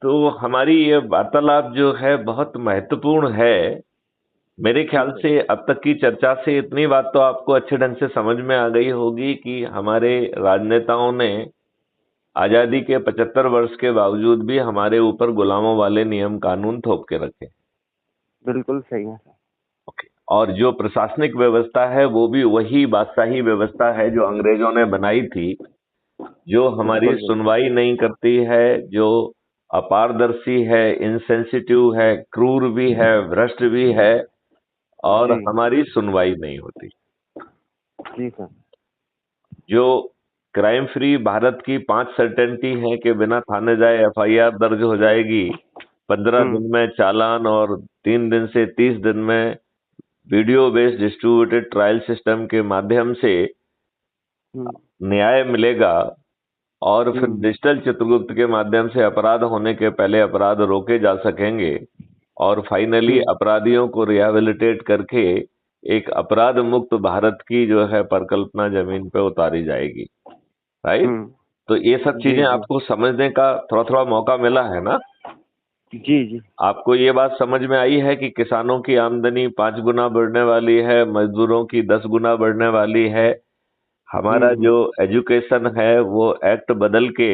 तो हमारी ये वार्तालाप जो है बहुत महत्वपूर्ण है। मेरे ख्याल ठीक है। से अब तक की चर्चा से इतनी बात तो आपको अच्छे ढंग से समझ में आ गई होगी कि हमारे राजनेताओं ने आजादी के 75 वर्ष के बावजूद भी हमारे ऊपर गुलामों वाले नियम कानून थोप के रखे। बिल्कुल सही है सर। ओके। और जो प्रशासनिक व्यवस्था है वो भी वही बादशाही व्यवस्था है जो अंग्रेजों ने बनाई थी, जो हमारी बिल्कुल बिल्कुल। सुनवाई नहीं करती है, जो अपारदर्शी है, इनसेंसिटिव है, क्रूर भी है, भ्रष्ट भी है, और जी हमारी सुनवाई नहीं होती। जी सर। जो क्राइम फ्री भारत की 5 सर्टेनिटी है कि बिना थाने जाए एफआईआर दर्ज हो जाएगी, 15 हम्म दिन में चालान, और 3 दिन से 30 दिन में video based distributed trial system के माध्यम से हम्म न्याय मिलेगा। और फिर हम्म डिजिटल चित्रगुप्त के माध्यम से अपराध होने के पहले अपराध रोके जा सकेंगे, और फाइनली हम्म अपराधियों को रिहैबिलिटेट करके एक अपराध मुक्त भारत की जो है परिकल्पना जमीन पे उतारी जाएगी। राइट। हम्म। तो ये सब जी चीजें जी आपको समझने का थोड़ा थोड़ा मौका मिला है ना। जी जी। आपको ये बात समझ में आई है कि किसानों की आमदनी 5 गुना बढ़ने वाली है, मजदूरों की 10 गुना बढ़ने वाली है। हमारा जो हम्म। एजुकेशन है वो एक्ट बदल के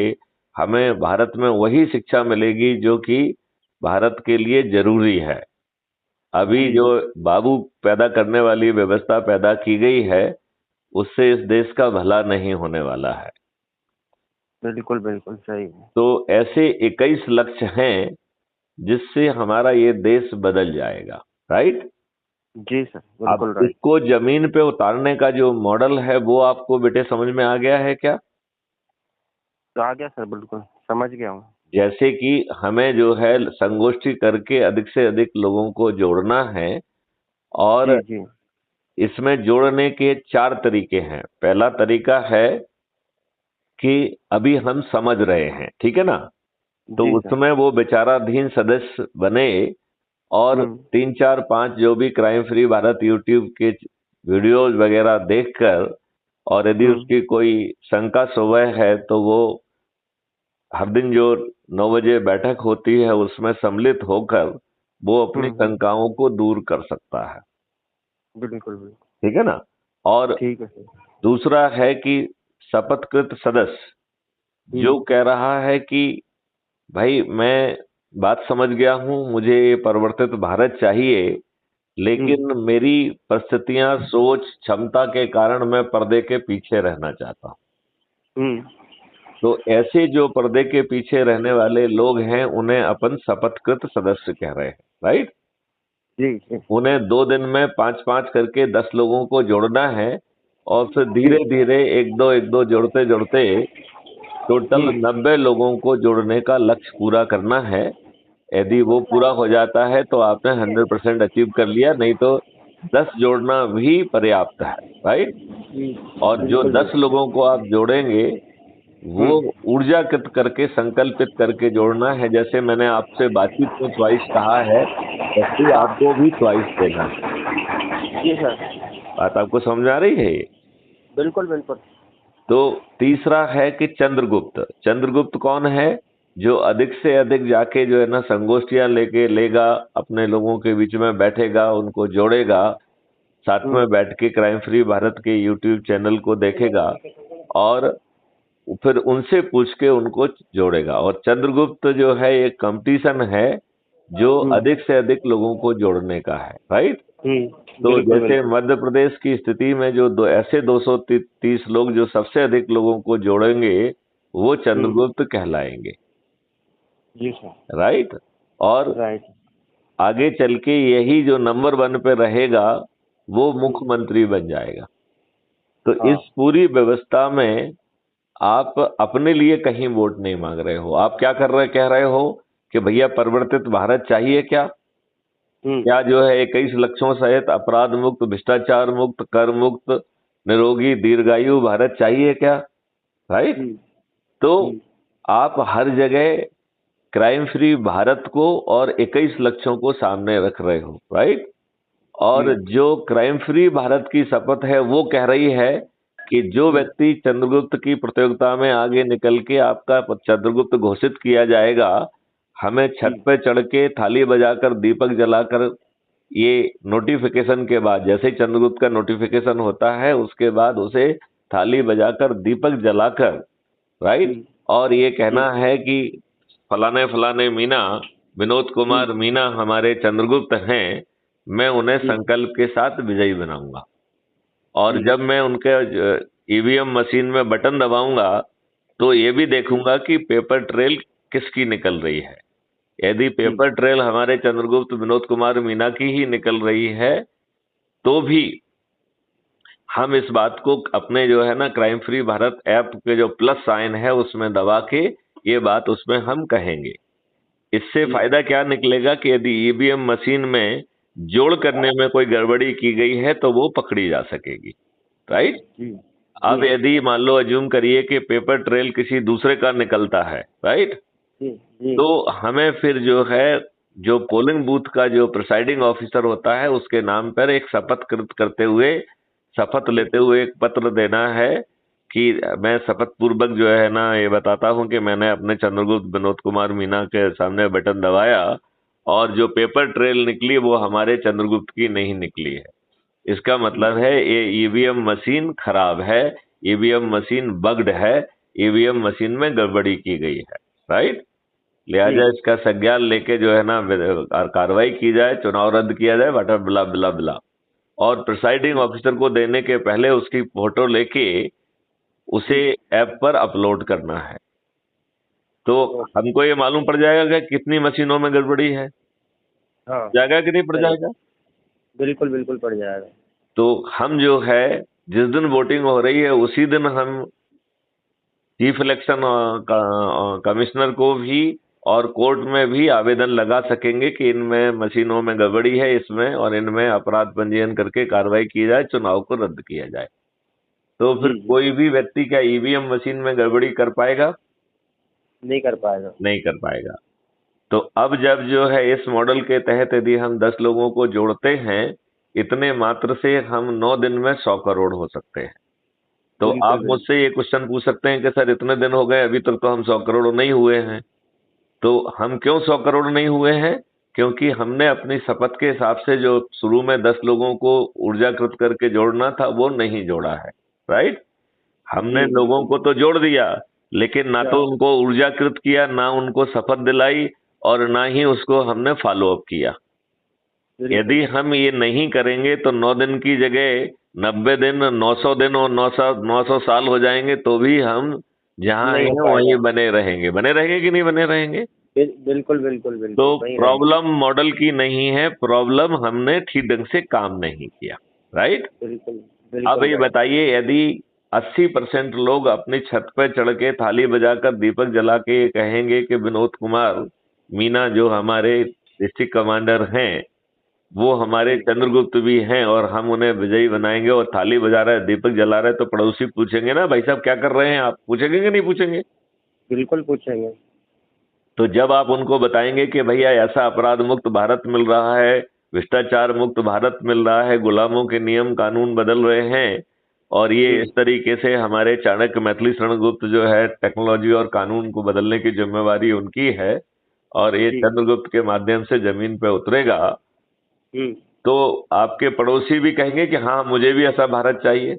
हमें भारत में वही शिक्षा मिलेगी जो कि भारत के लिए जरूरी है। अभी जी जो बाबू पैदा करने वाली व्यवस्था पैदा की गई है, उससे इस देश का भला नहीं होने वाला है। बिल्कुल बिल्कुल सही है। तो ऐसे 21 लक्ष्य हैं जिससे हमारा ये देश बदल जाएगा। राइट। जी सर अब बिल्कुल राइट। इसको जमीन पे उतारने का जो मॉडल है वो आपको बेटे समझ में आ गया है क्या? तो आ गया सर, बिल्कुल समझ गया हूँ। जैसे कि हमें जो है संगोष्ठी करके अधिक से अधिक लोगों को जोड़ना है, और जी जी इसमें जोड़ने के 4 तरीके हैं। पहला तरीका है कि अभी हम समझ रहे हैं, ठीक है ना। तो जी सर। उसमें वो बेचाराधीन सदस्य बने, और हम्म 3 4 5 जो भी क्राइम फ्री भारत यूट्यूब के वीडियोज वगैरह देखकर, और यदि हम्म उसकी कोई शंका सुबह है तो वो हर दिन जो 9 बजे बैठक होती है उसमें सम्मिलित होकर वो अपनी हम्म। शंकाओं को दूर कर सकता है। बिल्कुल बिल्कुल। ठीक है ना। और ठीक है सर। दूसरा है कि शपथकृत सदस्य जो हम्म कह रहा है कि भाई मैं बात समझ गया हूं, मुझे ये परिवर्तित भारत चाहिए, हम्म लेकिन मेरी परिस्थितियां, सोच, क्षमता के कारण मैं पर्दे के पीछे रहना चाहता हूं। हम्म। तो ऐसे जो पर्दे के पीछे रहने वाले लोग हैं उन्हें अपन शपथकृत सदस्य कह रहे हैं। राइट। जी जी उन्हें 2 दिन में 5 5 करके 10 लोगों को जोड़ना है, और फिर जी। धीरे धीरे एक दो जोड़ते जोड़ते टोटल हम्म 90 लोगों को जोड़ने का लक्ष्य पूरा करना है। यदि वो पूरा हो जाता है तो आपने 100% अचीव कर लिया, नहीं तो 10 जोड़ना भी पर्याप्त है। राइट। और जो बिल्कुल 10 बिल्कुल। लोगों को आप जोड़ेंगे वो हम्म। ऊर्जाकृत करके, संकल्पित करके जोड़ना है। जैसे मैंने आपसे बातचीत में च्वाइस कहा है, वैसे ही आपको भी च्वाइस देना है। जी सर। बात आपको समझ आ रही है ये? बिल्कुल बिल्कुल। तो तीसरा है कि चंद्रगुप्त। चंद्रगुप्त कौन है? जो अधिक से अधिक जाके जो है ना संगोष्ठियां लेके लेगा, अपने लोगों के बीच में बैठेगा, उनको जोड़ेगा, साथ हम्म में बैठ के क्राइम फ्री भारत के यूट्यूब चैनल को देखेगा, और फिर उनसे पूछ के उनको जोड़ेगा। और चंद्रगुप्त जो है एक कंपटीशन है जो हम्म अधिक से अधिक लोगों को जोड़ने का है। राइट। तो बिल्कुल जैसे बिल्कुल। मध्य प्रदेश की स्थिति में जो ऐसे 230 लोग जो सबसे अधिक लोगों को जोड़ेंगे वो हम्म। चंद्रगुप्त कहलाएंगे। जी सर। राइट। और राइट। आगे चल के यही जो नंबर 1 पे रहेगा वो हम्म। मुख्यमंत्री बन जाएगा। तो हाँ। इस पूरी व्यवस्था में आप अपने लिए कहीं वोट नहीं मांग रहे हो। आप क्या कर रहे कह रहे हो कि भैया परिवर्तित भारत चाहिए क्या? हम्म क्या जो है 21 लक्ष्यों सहित अपराध मुक्त, भ्रष्टाचार मुक्त, कर मुक्त, निरोगी, दीर्घायु भारत चाहिए क्या? राइट। हम्म तो हम्म आप हर जगह क्राइम फ्री भारत को और 21 लक्ष्यों को सामने रख रहे हो। राइट। जी। और जो क्राइम फ्री भारत की शपथ है वो कह रही है कि जो हम्म व्यक्ति चंद्रगुप्त की प्रतियोगिता में आगे निकल के आपका चंद्रगुप्त घोषित किया जाएगा, हमें छत जी पे चढ़ के थाली बजाकर दीपक जलाकर ये नोटिफिकेशन के बाद, जैसे ही चंद्रगुप्त का नोटिफिकेशन होता है उसके बाद उसे थाली बजाकर दीपक जलाकर, जी राइट, और ये जी कहना है कि फलाने फलाने मीना, विनोद जी कुमार मीना हमारे चंद्रगुप्त हैं, मैं उन्हें जी संकल्प के साथ विजयी बनाऊंगा। और जी जब मैं उनके ईवीएम मशीन में बटन दबाऊंगा तो ये भी जी देखूंगा कि पेपर ट्रेल किसकी निकल रही है। यदि जी पेपर ट्रेल हमारे चंद्रगुप्त विनोद कुमार मीना की ही निकल रही है तो भी हम इस बात को अपने जो है ना क्राइम फ्री भारत ऐप के जो प्लस साइन है उसमें दबा के ये बात उसमें हम कहेंगे। इससे जी फायदा क्या निकलेगा कि यदि ईवीएम मशीन में जोड़ करने में कोई गड़बड़ी की गई है तो वो पकड़ी जा सकेगी, राइट। जी अब जी यदि मान लो अज्यूम करिए कि पेपर ट्रेल किसी दूसरे का निकलता है, राइट, जी जी तो हमें फिर जो है जो पोलिंग बूथ का जो प्रिसाइडिंग ऑफिसर होता है उसके नाम पर एक शपथ कृत करते हुए, शपथ जी लेते हुए एक पत्र देना है कि मैं शपथ पूर्वक जो है ना ये बताता हूं कि मैंने अपने चंद्रगुप्त विनोद कुमार मीना के सामने बटन दबाया और जो पेपर ट्रेल निकली वो हमारे चंद्रगुप्त की नहीं निकली है। इसका जी मतलब है ये ईवीएम मशीन खराब है, ईवीएम मशीन बग्ड है, ईवीएम मशीन में गड़बड़ी की गई है, राइट। जी लिहाजा इसका संज्ञान लेके जो है ना कार्रवाई की जाए, चुनाव रद्द किया जाए, बटा बिला बिला बिला। और प्रिसाइडिंग जी ऑफिसर को देने के पहले उसकी फोटो लेके उसे जी ऐप पर अपलोड करना है। तो ओके हमको ये मालूम पड़ जाएगा कि कितनी मशीनों में गड़बड़ी है, हाँ जाएगा कि नहीं पड़ सही जाएगा। बिल्कुल बिल्कुल पड़ जाएगा तो हम जो है जिस दिन वोटिंग हो रही है उसी दिन हम चीफ इलेक्शन कमिश्नर को भी और कोर्ट में भी आवेदन लगा सकेंगे कि इनमें मशीनों में गड़बड़ी है इसमें, और इनमें अपराध पंजीयन करके कार्रवाई की जाए, चुनाव को रद्द किया जाए। तो फिर जी जी कोई भी व्यक्ति क्या ईवीएम मशीन में गड़बड़ी कर पाएगा? नहीं कर पाएगा नहीं कर पाएगा। तो अब जब जो है इस मॉडल के तहत यदि हम 10 लोगों को जोड़ते हैं, इतने मात्र से हम 9 दिन में 100 करोड़ हो सकते हैं। तो बिल्कुल आप बिल्कुल मुझसे ये क्वेश्चन पूछ सकते हैं कि सर इतने दिन हो गए अभी तक तो हम 100 करोड़ नहीं हुए हैं। तो हम क्यों 100 करोड़ नहीं हुए हैं? क्योंकि हमने अपनी शपथ के हिसाब से जो शुरू में 10 लोगों को ऊर्जाकृत करके जोड़ना था वो नहीं जोड़ा है, राइट। हमने जी लोगों बिल्कुल को तो जोड़ दिया लेकिन ना तो हाँ उनको ऊर्जाकृत किया, ना उनको शपथ दिलाई, और ना ही उसको हमने फॉलो अप किया। बिल्कुल यदि हम ये नहीं करेंगे तो 9 दिन की जगह 90 दिन, 900 दिन और 900 साल हो जाएंगे तो भी हम जहां नहीं हो हैं वहीं पाएगा बने रहेंगे कि नहीं बने रहेंगे। बिल्कुल बिल्कुल तो बिल्कुल वहीं रहेंगे प्रॉब्लम मॉडल की नहीं है, प्रॉब्लम हमने ठीक ढंग से काम नहीं किया, राइट। बिल्कुल अब बिल्कुल ये भाई बताइए यदि 80% लोग अपनी छत पे चढ़ के थाली बजाकर दीपक जला के ये कहेंगे कि विनोद कुमार मीना जो हमारे डिस्ट्रिक्ट कमांडर हैं वो हमारे जी चंद्रगुप्त भी हैं और हम उन्हें विजयी बनाएंगे, और थाली बजा रहे हैं, दीपक जला रहे हैं, तो पड़ोसी पूछेंगे ना भाई साहब क्या कर रहे हैं आप, पूछेंगे कि नहीं पूछेंगे। बिल्कुल पूछेंगे तो जब आप उनको बताएंगे कि भैया ऐसा अपराध मुक्त भारत मिल रहा है, भ्रष्टाचार मुक्त भारत मिल रहा है, गुलामों के नियम कानून बदल रहे हैं, और ये जी इस तरीके से हमारे चाणक्य मैथिली शरणगुप्त जो है टेक्नोलॉजी और कानून को बदलने की जिम्मेवारी उनकी है, और ये जी चंद्रगुप्त के माध्यम से जमीन पे उतरेगा, हम्म तो आपके पड़ोसी भी कहेंगे कि हाँ मुझे भी ऐसा भारत चाहिए।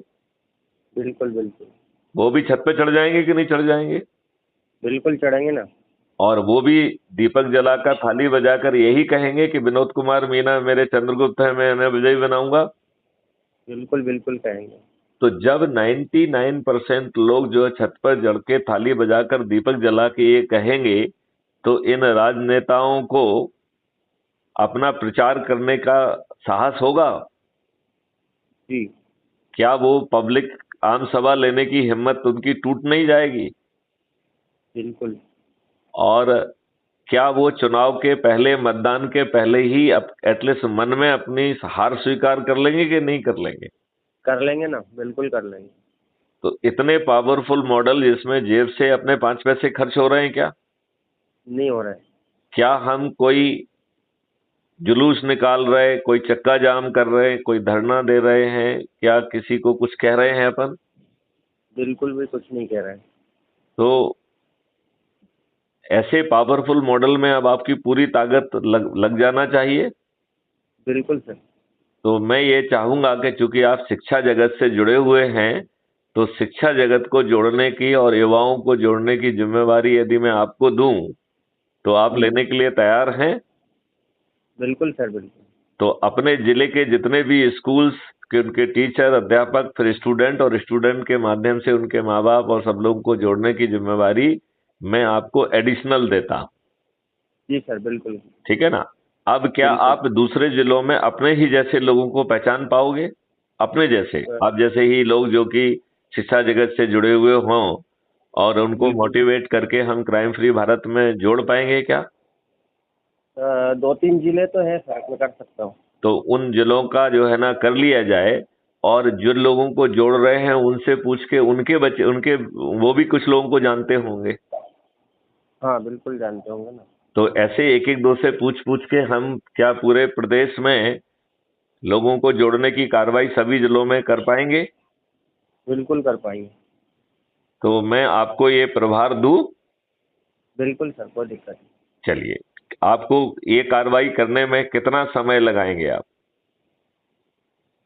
बिल्कुल बिल्कुल वो भी छत पे चढ़ जाएंगे कि नहीं चढ़ जाएंगे? बिल्कुल चढ़ेंगे ना और वो भी दीपक जलाकर थाली बजाकर यही कहेंगे कि विनोद कुमार मीना मेरे चंद्रगुप्त है, मैं इन्हें विजयी बनाऊंगा। बिल्कुल बिल्कुल कहेंगे तो जब 99% लोग जो है छत पर चढ़ के थाली बजाकर दीपक जला के ये कहेंगे तो इन राजनेताओं को अपना प्रचार करने का साहस होगा? जी क्या वो पब्लिक आम सभा लेने की हिम्मत उनकी टूट नहीं जाएगी? बिल्कुल और क्या वो चुनाव के पहले, मतदान के पहले ही एटलीस्ट मन में अपनी हार स्वीकार कर लेंगे कि नहीं कर लेंगे? कर लेंगे ना बिल्कुल कर लेंगे तो इतने पावरफुल मॉडल जिसमें जेब से अपने 5 पैसे खर्च हो रहे हैं क्या? नहीं हो रहा है क्या हम कोई जुलूस निकाल रहे, कोई चक्का जाम कर रहे, कोई धरना दे रहे हैं, क्या किसी को कुछ कह रहे हैं अपन? बिल्कुल भी कुछ नहीं कह रहा है तो ऐसे पावरफुल मॉडल में अब आपकी पूरी ताकत लग जाना चाहिए। बिल्कुल सर। तो मैं ये चाहूंगा कि चूंकि आप शिक्षा जगत से जुड़े हुए हैं, तो शिक्षा जगत को जोड़ने की और युवाओं को जोड़ने की जिम्मेवारी यदि मैं आपको दूं, तो आप लेने के लिए तैयार हैं? बिल्कुल सर, बिल्कुल। तो अपने जिले के जितने भी स्कूल्स के उनके टीचर, अध्यापक, फिर स्टूडेंट और स्टूडेंट के माध्यम से उनके माँ बाप और सब लोगों को जोड़ने की जिम्मेवारी मैं आपको एडिशनल देता हूं। जी सर, बिल्कुल। ठीक है ना? अब क्या बिल्कुल। आप दूसरे जिलों में अपने ही जैसे लोगों को पहचान पाओगे? अपने जैसे, आप जैसे ही लोग जो कि शिक्षा जगत से जुड़े हुए हों और उनको बिल्कुल। मोटिवेट करके हम क्राइम फ्री भारत में जोड़ पाएंगे क्या? 2-3 जिले तो है सर, मैं कर सकता हूँ। तो उन जिलों का जो है ना कर लिया जाए, और जिन लोगों को जोड़ रहे हैं उनसे पूछ के उनके बच्चे, उनके वो भी कुछ लोगों को जानते होंगे, हाँ, बिल्कुल जानते होंगे ना। तो ऐसे एक एक दो से पूछ पूछ के हम क्या पूरे प्रदेश में लोगों को जोड़ने की कार्रवाई सभी जिलों में कर पाएंगे? बिल्कुल कर पाएंगे। तो मैं आपको ये प्रभार दूं? बिल्कुल सर, कोई दिक्कत नहीं। चलिए, आपको ये कार्रवाई करने में कितना समय लगाएंगे आप?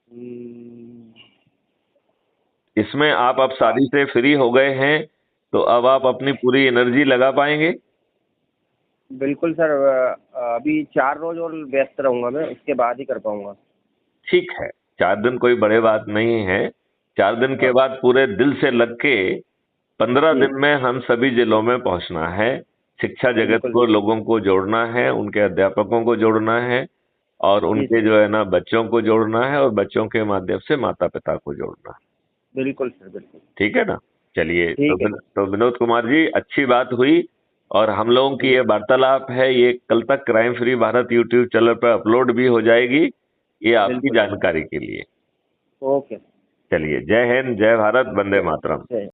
हम्म, इसमें आप अब शादी से फ्री हो गए हैं, तो अब आप अपनी पूरी एनर्जी लगा पाएंगे? बिल्कुल सर। अभी 4 रोज और व्यस्त रहूंगा मैं, उसके बाद ही कर पाऊंगा। ठीक है, 4 दिन कोई बड़े बात नहीं है। 4 दिन के हाँ। बाद पूरे दिल से लग के 15 जी। दिन में हम सभी जिलों में पहुंचना है। शिक्षा जगत बिल्कुल। को, लोगों को जोड़ना है, उनके अध्यापकों को जोड़ना है, और जी उनके सर। जो है ना बच्चों को जोड़ना है, और बच्चों के माध्यम से माता पिता को जोड़ना है। बिल्कुल सर, बिल्कुल। ठीक है ना? चलिए, ठीक है। तो विनोद कुमार जी, अच्छी बात हुई। और हम लोगों की ये वार्तालाप है, ये कल तक crime free Bharat YouTube channel पर अपलोड भी हो जाएगी, ये आपकी बिल्कुल। जानकारी के लिए। ओके। चलिए, जय हिंद, जय भारत, वंदे मातरम। जय